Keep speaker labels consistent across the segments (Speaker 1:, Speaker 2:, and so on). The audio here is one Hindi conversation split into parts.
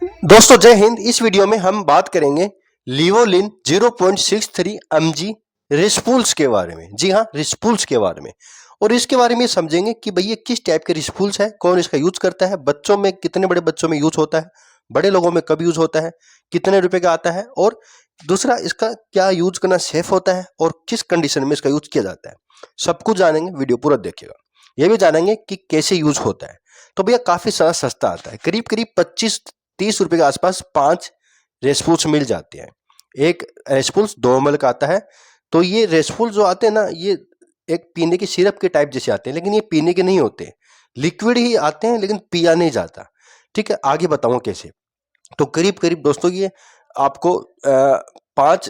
Speaker 1: दोस्तों जय हिंद। इस वीडियो में हम बात करेंगे लिवोलिन 0.63 mg रिस्पूल्स के बारे में। जी हाँ, रिस्पूल्स के बारे में। और इसके बारे में समझेंगे कि भई ये किस टाइप के रिस्पूल्स है, कौन इसका यूज करता है, बच्चों में कितने बड़े बच्चों में यूज होता है, बड़े लोगों में कब यूज होता है, कितने रुपए का आता है, और दूसरा इसका क्या यूज करना सेफ होता है और किस कंडीशन में इसका यूज किया जाता है। सब कुछ जानेंगे, वीडियो पूरा देखिएगा। ये भी जानेंगे कि कैसे यूज होता है। तो भैया काफी सस्ता आता है, करीब करीब 25-30 रुपए के आसपास 5 रेस्पूल्स मिल जाते हैं। एक रेस्पूल्स 2 ml का आता है। तो ये रेस्पूल्स जो आते हैं ना, ये एक पीने की सिरप के टाइप जैसे आते हैं, लेकिन ये पीने के नहीं होते, लिक्विड ही आते हैं, लेकिन पिया नहीं जाता। ठीक है, आगे बताऊं कैसे। तो करीब करीब दोस्तों ये आपको 5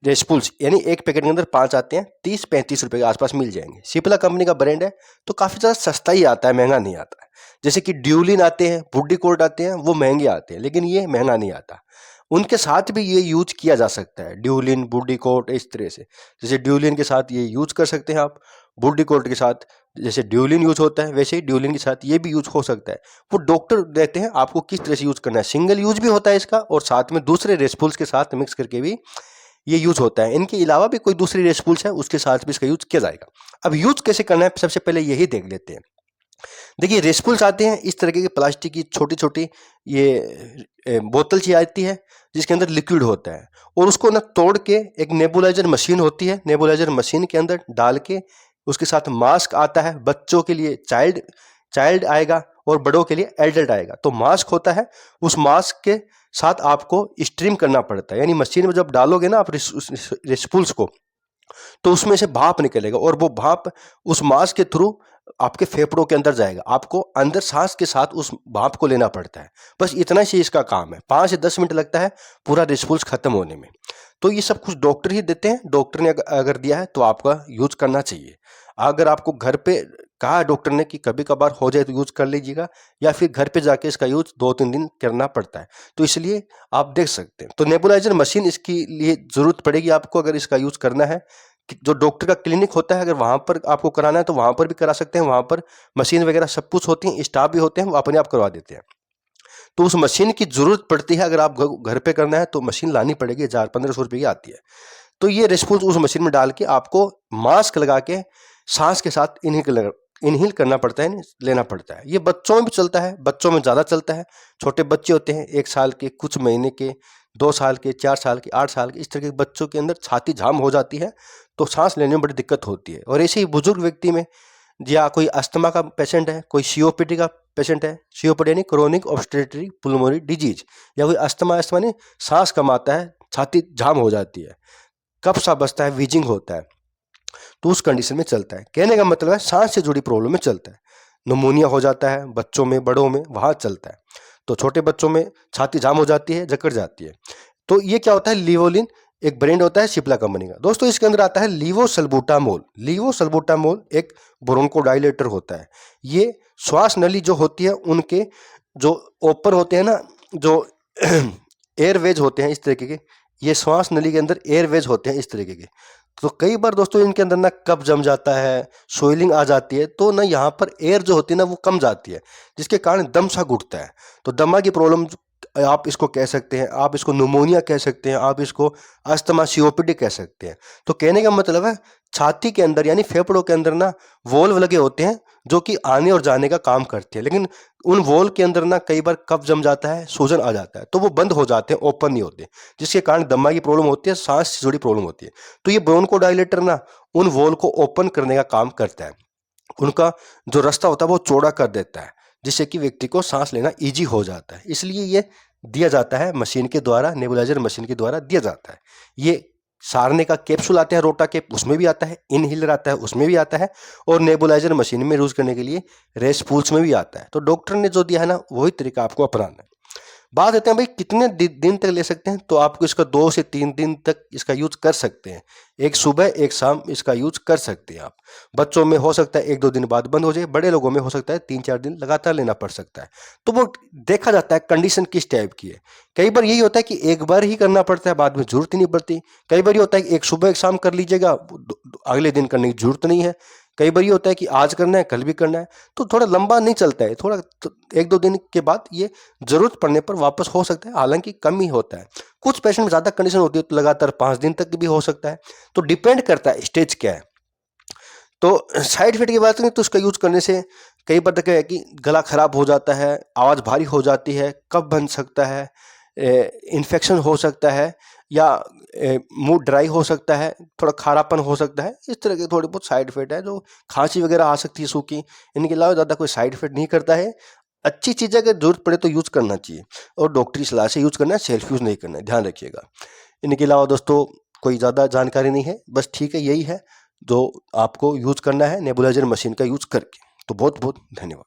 Speaker 1: रेस्पूल्स यानी एक पैकेट के अंदर 5 आते हैं, 30-35 रुपए के आसपास मिल जाएंगे। सिप्ला कंपनी का ब्रांड है, तो काफी ज्यादा सस्ता ही आता है, महंगा नहीं आता है। जैसे कि ड्यूलिन आते हैं, बुड्डीकोट आते हैं, वो महंगे आते हैं, लेकिन ये महंगा नहीं आता। उनके साथ भी ये यूज किया जा सकता है, ड्यूलिन बुड्डीकोट इस तरह से। जैसे ड्यूलिन के साथ ये यूज कर सकते हैं आप, बुड्डीकोट के साथ जैसे ड्यूलिन यूज होता है वैसे ही ड्यूलिन के साथ ये भी यूज हो सकता है। वो डॉक्टर देते हैं आपको किस तरह से यूज करना है। सिंगल यूज भी होता है इसका, और साथ में दूसरे रेस्पूल्स के साथ मिक्स करके भी ये यूज होता है। इनके अलावा भी कोई दूसरी रेस्पूल्स है, उसके साथ भी इसका यूज किया जाएगा। अब यूज कैसे करना है, सबसे पहले यही देख लेते हैं। देखिए, रेस्पूल्स आते हैं इस तरीके की प्लास्टिक की छोटी छोटी ये बोतल सी आती है, जिसके अंदर लिक्विड होता है, और उसको ना तोड़ के एक नेबुलाइजर मशीन होती है, नेबुलाइजर मशीन के अंदर डाल के उसके साथ मास्क आता है। बच्चों के लिए चाइल्ड चाइल्ड आएगा और बड़ों के लिए एडल्ट आएगा। तो मास्क होता है, उस मास्क के साथ आपको स्ट्रीम करना पड़ता है, यानी मशीन में जब डालोगे ना आप रेस्पूल्स को, तो उसमें से भाप निकलेगा, और वो भाप उस मास्क के थ्रू आपके फेफड़ों के अंदर जाएगा। आपको अंदर सांस के साथ उस भाप को लेना पड़ता है। बस इतना ही इसका काम है। 5 से 10 मिनट लगता है पूरा रिस्पॉन्स खत्म होने में। तो ये सब कुछ डॉक्टर ही देते हैं। डॉक्टर ने अगर दिया है तो आपका यूज करना चाहिए। अगर आपको घर पे कहा डॉक्टर ने कि कभी कभार हो जाए तो यूज कर लीजिएगा, या फिर घर पे जाके इसका यूज 2-3 दिन करना पड़ता है, तो इसलिए आप देख सकते हैं। तो नेबुलाइजर मशीन इसके लिए जरूरत पड़ेगी आपको अगर इसका यूज करना है। जो डॉक्टर का क्लिनिक होता है, अगर वहां पर आपको कराना है तो वहां पर भी करा सकते हैं। वहां पर मशीन वगैरह सब कुछ होती है, स्टाफ भी होते हैं, वो अपने आप करवा देते हैं। तो उस मशीन की जरूरत पड़ती है। अगर आप घर पे करना है तो मशीन लानी पड़ेगी, 1000-1500 रुपए की आती है। तो ये रेस्पॉन्स उस मशीन में डाल के आपको मास्क लगा के सांस के साथ इनहेल करना पड़ता है, लेना पड़ता है। ये बच्चों में भी चलता है, बच्चों में ज़्यादा चलता है। छोटे बच्चे होते हैं 1 साल के, कुछ महीने के, 2 साल के, 4 साल के, 8 साल के, इस तरह के बच्चों के अंदर छाती जाम हो जाती है, तो सांस लेने में बड़ी दिक्कत होती है। और ऐसे ही बुजुर्ग व्यक्ति में, या कोई अस्थमा का पेशेंट है, कोई सीओपीडी का पेशेंट है, सीओपीडी यानी क्रोनिक ऑब्स्ट्रक्टिव पुल्मोनरी डिजीज, या कोई अस्थमा नहीं, सांस कम आता है, छाती जाम हो जाती है, कफ सा बसता है, वीजिंग होता है, तो उस कंडीशन में चलता है। कहने का मतलब है सांस से जुड़ी प्रॉब्लम में चलता है। निमोनिया हो जाता है बच्चों में, बड़ों में, वहां चलता है। तो छोटे बच्चों में छाती जाम हो जाती है, जकड़ जाती है। तो ये क्या होता है, लिवोलिन एक ब्रांड होता है सिप्ला कंपनी का। दोस्तों इसके अंदर आता है लीवोसल्बुटामोल। लीवोसल्बुटामोल एक ब्रोंकोडाइलेटर होता है। ये श्वास नली जो होती है उनके जो ओपर होते हैं ना, जो एयरवेज होते हैं इस तरीके के, ये श्वास नली के अंदर एयरवेज होते हैं इस तरीके के। तो कई बार दोस्तों इनके अंदर ना कफ जम जाता है, स्वेलिंग आ जाती है, तो ना यहाँ पर एयर जो होती है ना वो कम जाती है, जिसके कारण दम सा घुटता है। तो दमा की प्रॉब्लम आप इसको कह सकते हैं, आप इसको न्यूमोनिया कह सकते हैं, आप इसको अस्थमा सीओपीडी कह सकते हैं। तो कहने का मतलब है छाती के अंदर यानी फेफड़ों के अंदर ना वॉल्व लगे होते हैं, जो कि आने और जाने का काम करते हैं, लेकिन उन वॉल्व के अंदर ना कई बार कफ जम जाता है, सूजन आ जाता है, तो वो बंद हो जाते हैं, ओपन नहीं होते, जिसके कारण दमा की प्रॉब्लम होती है, सांस से जुड़ी प्रॉब्लम होती है। तो ये ब्रोंकोडाइलेटर ना उन वॉल्व को ओपन करने का काम करता है। उनका जो रास्ता होता है वो चौड़ा कर देता है, जिससे कि व्यक्ति को सांस लेना इजी हो जाता है। इसलिए ये दिया जाता है मशीन के द्वारा, नेबुलाइजर मशीन के द्वारा दिया जाता है। ये सारने का कैप्सूल आता है, रोटा कैप, उसमें भी आता है, इनहेलर आता है, उसमें भी आता है, और नेबुलाइजर मशीन में यूज करने के लिए रेस्पूल्स में भी आता है। तो डॉक्टर ने जो दिया है ना वही तरीका आपको अपनाना है। बात करते हैं भाई कितने दिन तक ले सकते हैं, तो आपको इसका 2 से 3 दिन तक इसका यूज कर सकते हैं। एक सुबह एक शाम इसका यूज कर सकते हैं आप। बच्चों में हो सकता है 1-2 दिन बाद बंद हो जाए, बड़े लोगों में हो सकता है 3-4 दिन लगातार लेना पड़ सकता है। तो वो देखा जाता है कंडीशन किस टाइप की है। कई बार यही होता है कि एक बार ही करना पड़ता है, बाद में जरूरत ही नहीं पड़ती। कई बार ये होता है कि एक सुबह एक शाम कर लीजिएगा, अगले दिन करने की जरूरत नहीं है। कई बार ये होता है कि आज करना है, कल भी करना है, तो थोड़ा लंबा नहीं चलता है, थोड़ा एक दो दिन के बाद ये जरूरत पड़ने पर वापस हो सकता है, हालांकि कम ही होता है। कुछ पेशेंट में ज़्यादा कंडीशन होती है तो लगातार 5 दिन तक भी हो सकता है, तो डिपेंड करता है स्टेज क्या है। तो साइड इफेक्ट की बात करें तो उसका यूज़ करने से कई बार तक है कि गला खराब हो जाता है, आवाज़ भारी हो जाती है, कफ बन सकता है, इन्फेक्शन हो सकता है, या मुंह ड्राई हो सकता है, थोड़ा खारापन हो सकता है। इस तरह के थोड़े बहुत साइड इफेक्ट है, जो खांसी वगैरह आ सकती है सूखी। इनके अलावा ज़्यादा कोई साइड इफेक्ट नहीं करता है। अच्छी चीज़ अगर जरूरत पड़े तो यूज़ करना चाहिए, और डॉक्टरी सलाह से यूज़ करना है, सेल्फ यूज़ नहीं करना है, ध्यान रखिएगा। इनके अलावा दोस्तों कोई ज़्यादा जानकारी नहीं है, बस ठीक है, यही है जो आपको यूज़ करना है नेबुलाइजर मशीन का यूज़ करके। तो बहुत बहुत धन्यवाद।